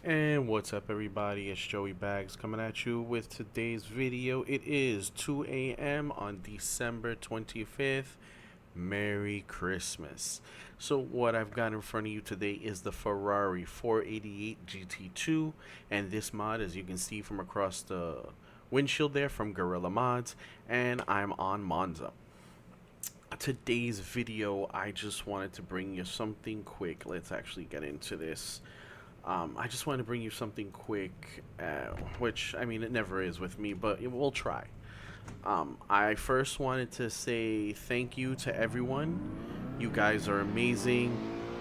And what's up, everybody? It's Joey Bags coming at you with today's video. It is 2 a.m. on December 25th. Merry Christmas. So what I've got in front of you today is the Ferrari 488 GT2, and this mod, as you can see from across the windshield there, from Gorilla Mods, and I'm on Monza. Today's video, I just wanted to bring you something quick. Let's actually get into this. I just wanted to bring you something quick, which, I mean, it never is with me, but we'll try. I first wanted to say thank you to everyone. You guys are amazing.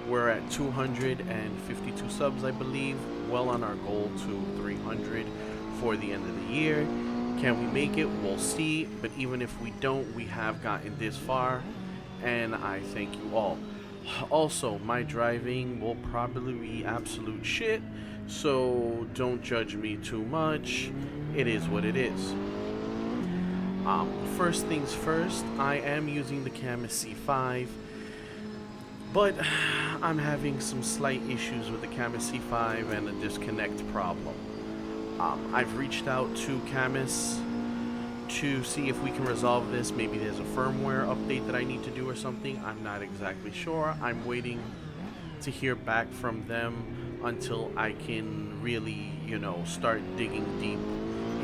We're at 252 subs, I believe, well on our goal to 300 for the end of the year. Can we make it? We'll see, but even if we don't, we have gotten this far, and I thank you all. Also, my driving will probably be absolute shit, so don't judge me too much. It is what it is. First things first, I am using the Cammus C5, but I'm having some slight issues with the Cammus C5 and a disconnect problem. I've reached out to Cammus to see if we can resolve this. Maybe there's a firmware update that I need to do or something. I'm not exactly sure. I'm waiting to hear back from them until I can really, start digging deep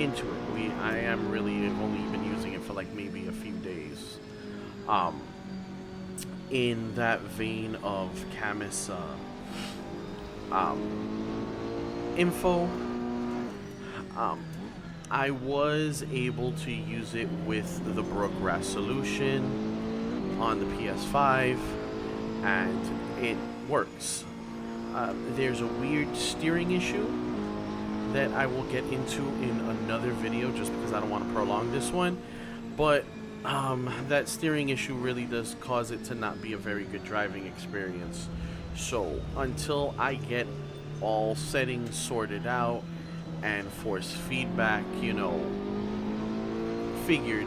into it. I am really only been using it for like maybe a few days. In that vein of Cammus info, I was able to use it with the Brook Ras1ution on the PS5, and it works. There's a weird steering issue that I will get into in another video just because I don't want to prolong this one, but that steering issue really does cause it to not be a very good driving experience. So until I get all settings sorted out and force feedback, figured,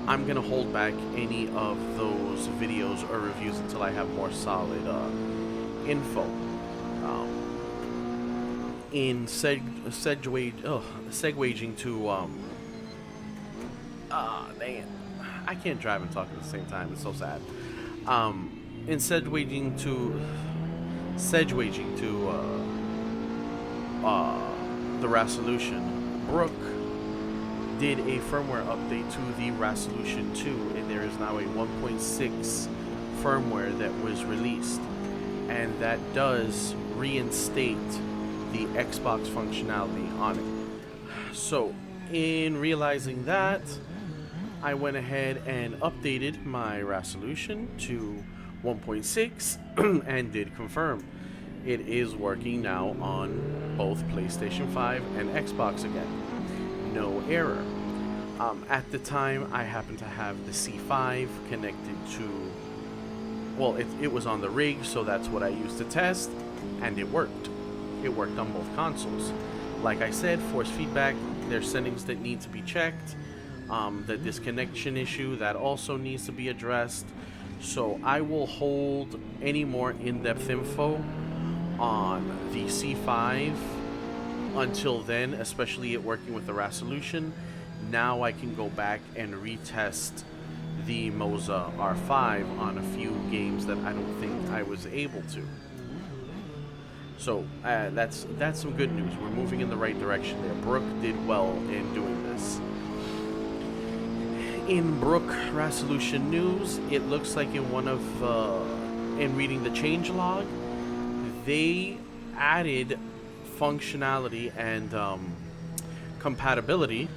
I'm gonna hold back any of those videos or reviews until I have more solid info. In segueing to man, I can't drive and talk at the same time. It's so sad. In segueing to the Ras1ution, Brook did a firmware update to the Ras1ution2, and there is now a 1.6 firmware that was released, and that does reinstate the Xbox functionality on it. So in realizing that, I went ahead and updated my Ras1ution to 1.6 and did confirm. It is working now on both PlayStation 5 and Xbox again. No error. At the time, I happened to have the C5 connected to, well, it was on the rig, so that's what I used to test, and it worked. It worked on both consoles. Like I said, force feedback, there's settings that need to be checked. The disconnection issue, that also needs to be addressed. So I will hold any more in-depth info on the C5 until then, especially it working with the Ras1ution. Now I can go back and retest the Moza R5 on a few games that I don't think I was able to. So that's some good news. We're moving in the right direction there. Brook did well in doing this. In Brook Ras1ution news, it looks like in reading the changelog, they added functionality and compatibility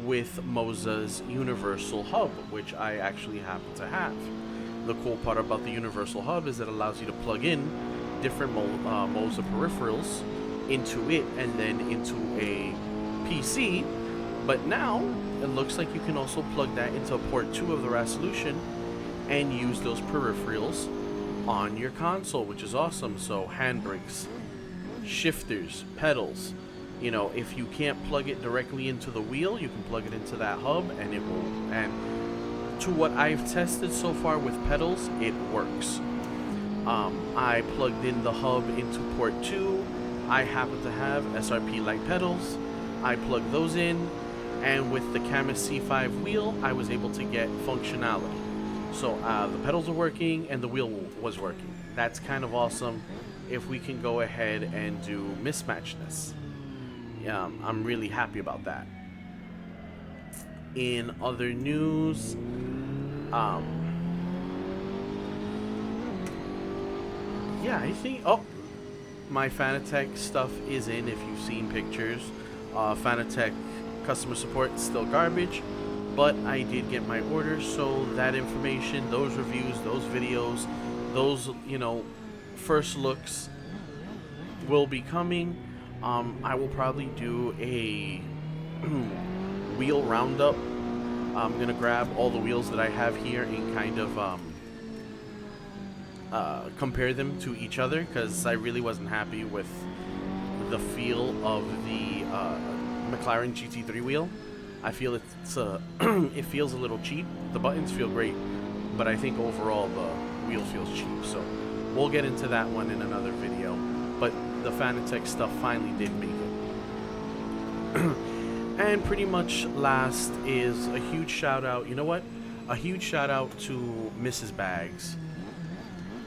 with Moza's Universal Hub, which I actually happen to have. The cool part about the Universal Hub is it allows you to plug in different Moza peripherals into it and then into a PC, but now it looks like you can also plug that into port 2 of the Ras1ution and use those peripherals on your console, which is awesome. So handbrakes, shifters, pedals, if you can't plug it directly into the wheel, you can plug it into that hub and it will. And to what I've tested so far with pedals, it works. I plugged in the hub into port 2 I happen to have SRP Lite pedals. I plugged those in, and with the Cammus C5 wheel, I was able to get functionality. So the pedals are working and the wheel was working. That's kind of awesome. If we can go ahead and do mismatchness, I'm really happy about that. In other news, yeah, I think, oh, my Fanatec stuff is in. If you've seen pictures, Fanatec customer support is still garbage, but I did get my orders, so that information, those reviews, those videos, those, you know, first looks will be coming. I will probably do a wheel roundup. I'm gonna grab all the wheels that I have here and kind of compare them to each other, because I really wasn't happy with the feel of the McLaren GT3 wheel. I feel it's it feels a little cheap. The buttons feel great, but I think overall the wheel feels cheap. So we'll get into that one in another video. But the Fanatec stuff finally did make it. And pretty much last is a huge shout out. You know what? A huge shout out to Mrs. Bags.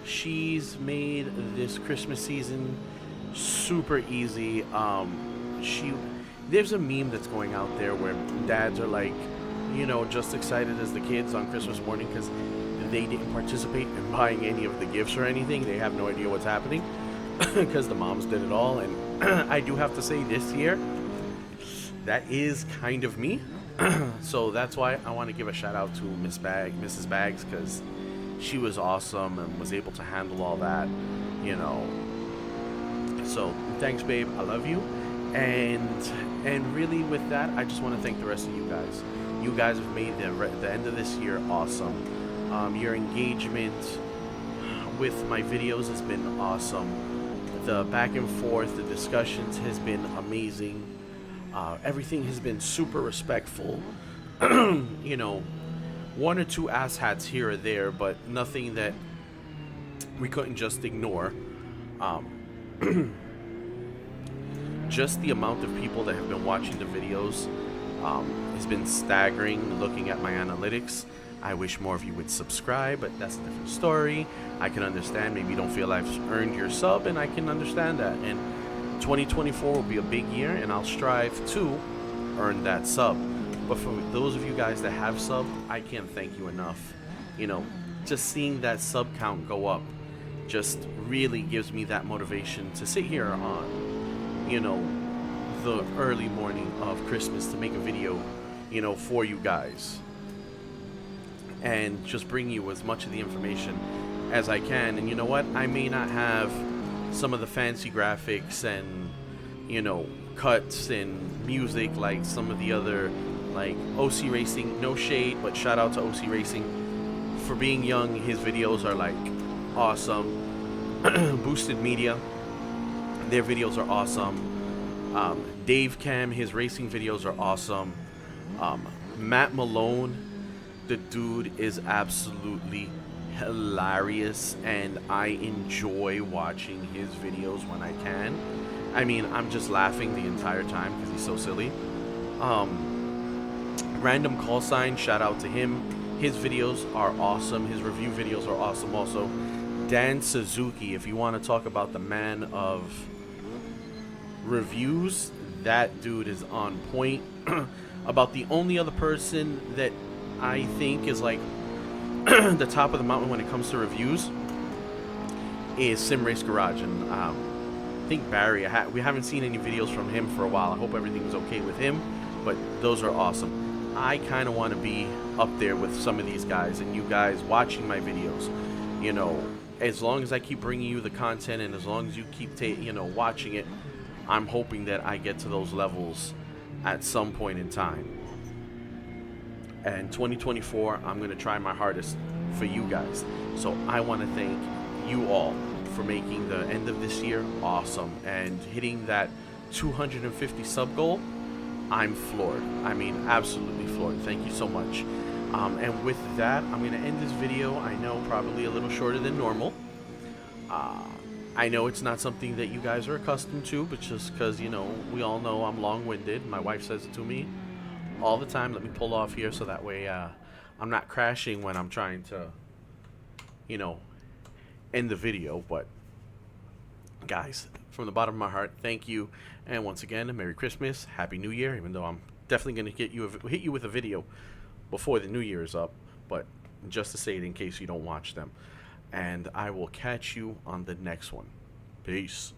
She's made this Christmas season super easy. There's a meme that's going out there where dads are like, you know, just excited as the kids on Christmas morning because they didn't participate in buying any of the gifts or anything. They have no idea what's happening because the moms did it all. And I do have to say, this year, that is kind of me. So that's why I want to give a shout out to Mrs. Bags, because she was awesome and was able to handle all that, you know. So thanks, babe. I love you. And really with that, I just want to thank the rest of you guys. You guys have made the end of this year awesome. Your engagement with my videos has been awesome. The back and forth, the discussions has been amazing. Everything has been super respectful. You know, one or two asshats here or there, but nothing that we couldn't just ignore. Just the amount of people that have been watching the videos has been staggering. Looking at my analytics, I wish more of you would subscribe, but that's a different story. I can understand, maybe you don't feel I've earned your sub, and I can understand that. And 2024 will be a big year, and I'll strive to earn that sub. But for those of you guys that have subbed, I can't thank you enough. You know, just seeing that sub count go up just really gives me that motivation to sit here on, you know, the early morning of Christmas to make a video, you know, for you guys. And just bring you as much of the information as I can. And you know what? I may not have some of the fancy graphics and, you know, cuts and music like some of the other, like OC Racing. No shade, but shout out to OC Racing for being young. His videos are like awesome. Boosted Media, their videos are awesome. Dave Cam, his racing videos are awesome. Matt Malone, the dude is absolutely hilarious, and I enjoy watching his videos when I can. I mean, I'm just laughing the entire time because he's so silly. Random Call Sign, shout out to him. His videos are awesome. His review videos are awesome also. Dan Suzuki, if you want to talk about the man of reviews, that dude is on point. About the only other person that I think is like the top of the mountain when it comes to reviews is Sim Race Garage. And I think Barry, we haven't seen any videos from him for a while. I hope everything's okay with him, but those are awesome. I kind of want to be up there with some of these guys, and you guys watching my videos, you know, as long as I keep bringing you the content and as long as you keep you know, watching it, I'm hoping that I get to those levels at some point in time. And 2024, I'm going to try my hardest for you guys. So I want to thank you all for making the end of this year awesome and hitting that 250 sub goal. I'm floored. I mean, absolutely floored. Thank you so much. And with that, I'm going to end this video. I know, probably a little shorter than normal. I know it's not something that you guys are accustomed to, but just because, you know, we all know I'm long-winded. My wife says it to me all the time. Let me pull off here so that way I'm not crashing when I'm trying to, you know, end the video. But guys, from the bottom of my heart, thank you. And once again, Merry Christmas, Happy New Year, even though I'm definitely going to hit you with a video before the New Year is up. But just to say it in case you don't watch them. And I will catch you on the next one. Peace.